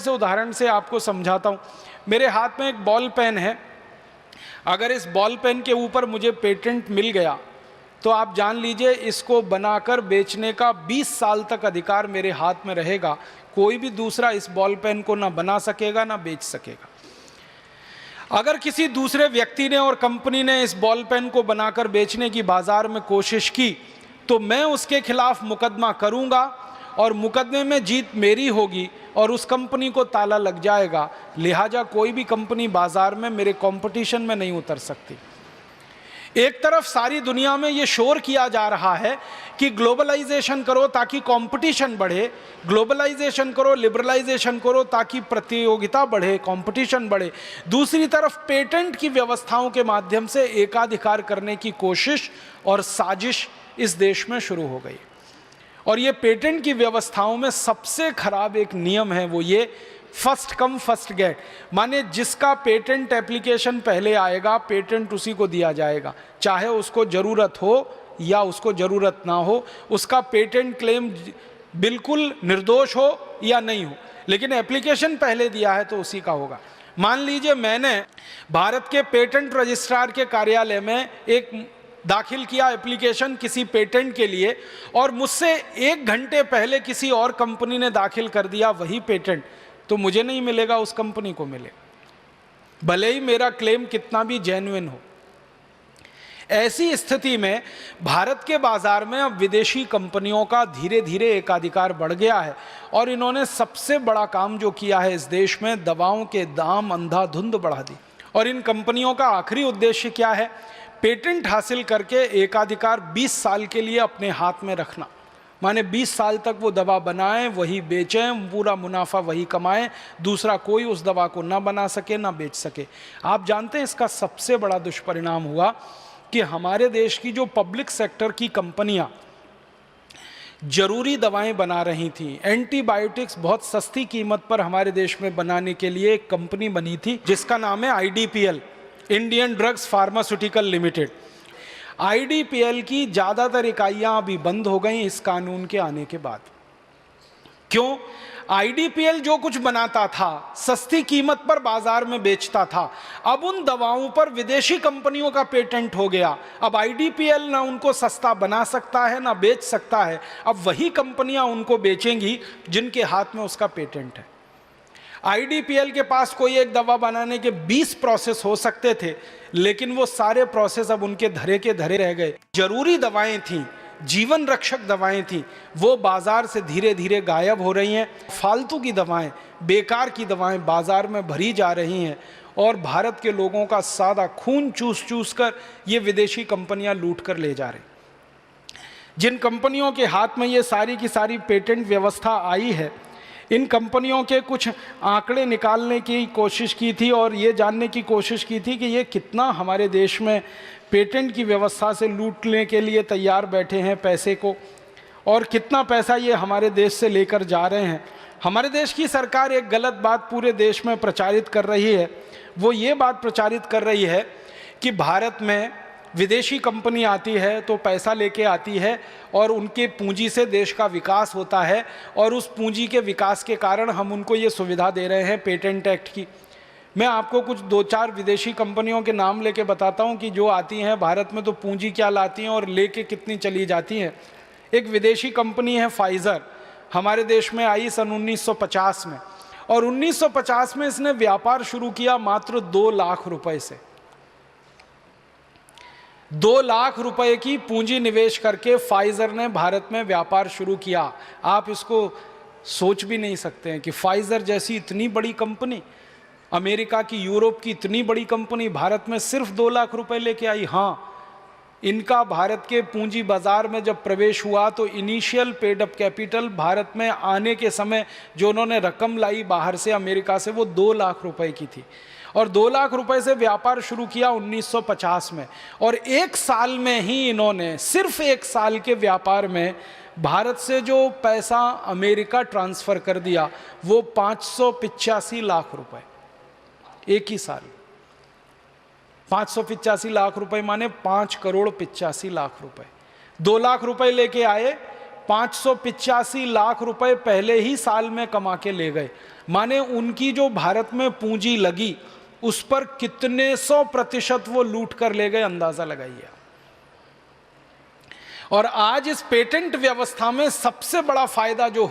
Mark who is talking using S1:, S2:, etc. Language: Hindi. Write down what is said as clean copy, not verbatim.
S1: से उदाहरण से आपको समझाता हूँ। मेरे हाथ में एक बॉल पेन है। अगर इस बॉल पेन के ऊपर मुझे पेटेंट मिल गया तो आप जान लीजिए इसको बनाकर बेचने का 20 साल तक अधिकार मेरे हाथ में रहेगा। कोई भी दूसरा इस बॉल पेन को ना बना सकेगा ना बेच सकेगा। अगर किसी दूसरे व्यक्ति ने और कंपनी ने इस बॉल पेन को बनाकर बेचने की बाजार में कोशिश की तो मैं उसके खिलाफ मुकदमा करूंगा और मुकदमे में जीत मेरी होगी और उस कंपनी को ताला लग जाएगा। लिहाजा कोई भी कंपनी बाजार में मेरे कंपटीशन में नहीं उतर सकती। एक तरफ सारी दुनिया में ये शोर किया जा रहा है कि ग्लोबलाइजेशन करो ताकि कंपटीशन बढ़े, ग्लोबलाइजेशन करो, लिबरलाइजेशन करो ताकि प्रतियोगिता बढ़े, कंपटीशन बढ़े। दूसरी तरफ पेटेंट की व्यवस्थाओं के माध्यम से एकाधिकार करने की कोशिश और साजिश इस देश में शुरू हो गई। और ये पेटेंट की व्यवस्थाओं में सबसे खराब एक नियम है, वो ये फर्स्ट कम फर्स्ट गेट। माने जिसका पेटेंट एप्लीकेशन पहले आएगा पेटेंट उसी को दिया जाएगा, चाहे उसको ज़रूरत हो या उसको ज़रूरत ना हो। उसका पेटेंट क्लेम बिल्कुल निर्दोष हो या नहीं हो, लेकिन एप्लीकेशन पहले दिया है तो उसी का होगा। मान लीजिए मैंने भारत के पेटेंट रजिस्ट्रार के कार्यालय में एक दाखिल किया एप्लीकेशन किसी पेटेंट के लिए और मुझसे 1 घंटे पहले किसी और कंपनी ने दाखिल कर दिया वही पेटेंट, तो मुझे नहीं मिलेगा, उस कंपनी को मिले, भले ही मेरा क्लेम कितना भी जेन्युइन हो। ऐसी स्थिति में भारत के बाजार में अब विदेशी कंपनियों का धीरे धीरे एकाधिकार बढ़ गया है और इन्होंने सबसे बड़ा काम जो किया है इस देश में, दवाओं के दाम अंधाधुंध बढ़ा दी। और इन कंपनियों का आखिरी उद्देश्य क्या है? पेटेंट हासिल करके एकाधिकार 20 साल के लिए अपने हाथ में रखना। माने 20 साल तक वो दवा बनाएं, वही बेचें, पूरा मुनाफा वही कमाएं, दूसरा कोई उस दवा को ना बना सके ना बेच सके। आप जानते हैं इसका सबसे बड़ा दुष्परिणाम हुआ कि हमारे देश की जो पब्लिक सेक्टर की कंपनियां जरूरी दवाएं बना रही थी, एंटीबायोटिक्स बहुत सस्ती कीमत पर हमारे देश में बनाने के लिए एक कंपनी बनी थी जिसका नाम है IDPL, Indian drugs pharmaceutical limited. IDPL की ज़्यादातर इकाइयां अभी बंद हो गई इस कानून के आने के बाद। क्यों? IDPL जो कुछ बनाता था सस्ती कीमत पर बाजार में बेचता था, अब उन दवाओं पर विदेशी कंपनियों का पेटेंट हो गया। अब IDPL ना उनको सस्ता बना सकता है ना बेच सकता है, अब वही कंपनियां उनको बेचेंगी जिनके हाथ में उसका पेटेंट है। IDPL के पास कोई एक दवा बनाने के 20 प्रोसेस हो सकते थे, लेकिन वो सारे प्रोसेस अब उनके धरे के धरे रह गए। जरूरी दवाएं थीं, जीवन रक्षक दवाएं थीं, वो बाजार से धीरे धीरे गायब हो रही हैं। फालतू की दवाएं, बेकार की दवाएं बाजार में भरी जा रही हैं और भारत के लोगों का सादा खून चूस चूस कर ये विदेशी कंपनियां लूट कर ले जा रही। जिन कंपनियों के हाथ में ये सारी की सारी पेटेंट व्यवस्था आई है, इन कंपनियों के कुछ आंकड़े निकालने की कोशिश की थी और ये जानने की कोशिश की थी कि ये कितना हमारे देश में पेटेंट की व्यवस्था से लूटने के लिए तैयार बैठे हैं पैसे को, और कितना पैसा ये हमारे देश से लेकर जा रहे हैं। हमारे देश की सरकार एक गलत बात पूरे देश में प्रचारित कर रही है। वो ये बात प्रचारित कर रही है कि भारत में विदेशी कंपनी आती है तो पैसा लेके आती है और उनके पूंजी से देश का विकास होता है और उस पूंजी के विकास के कारण हम उनको ये सुविधा दे रहे हैं पेटेंट एक्ट की। मैं आपको कुछ 2-4 विदेशी कंपनियों के नाम लेके बताता हूँ कि जो आती हैं भारत में तो पूंजी क्या लाती हैं और लेके कितनी चली जाती हैं। एक विदेशी कंपनी है फाइज़र, हमारे देश में आई सन 1950 में और 1950 में इसने व्यापार शुरू किया मात्र 2 लाख रुपए से। 2 लाख रुपए की पूंजी निवेश करके फाइजर ने भारत में व्यापार शुरू किया। आप इसको सोच भी नहीं सकते हैं कि फाइजर जैसी इतनी बड़ी कंपनी, अमेरिका की, यूरोप की इतनी बड़ी कंपनी भारत में सिर्फ 2 लाख रुपए लेके आई। हाँ, इनका भारत के पूंजी बाजार में जब प्रवेश हुआ तो initial paid up capital Bharat में आने के समय जो उन्होंने रकम लाई बाहर से, अमेरिका से, वो 2 लाख रुपए की थी और 2 लाख रुपए से व्यापार शुरू किया 1950 में। और 1 साल में ही इन्होंने, सिर्फ 1 साल के व्यापार में भारत से जो पैसा अमेरिका ट्रांसफ़र कर दिया वो 585 लाख रुपए, एक ही साल। 585 लाख रुपए माने 5 करोड़ 85 लाख रुपए। 2 लाख रुपए लेके आए, 585 लाख रुपए पहले ही साल में कमा के ले गए। माने उनकी जो भारत में पूंजी लगी उस पर कितने 100% वो लूट कर ले गए, अंदाजा लगाइए। और आज इस पेटेंट व्यवस्था में सबसे बड़ा फायदा जो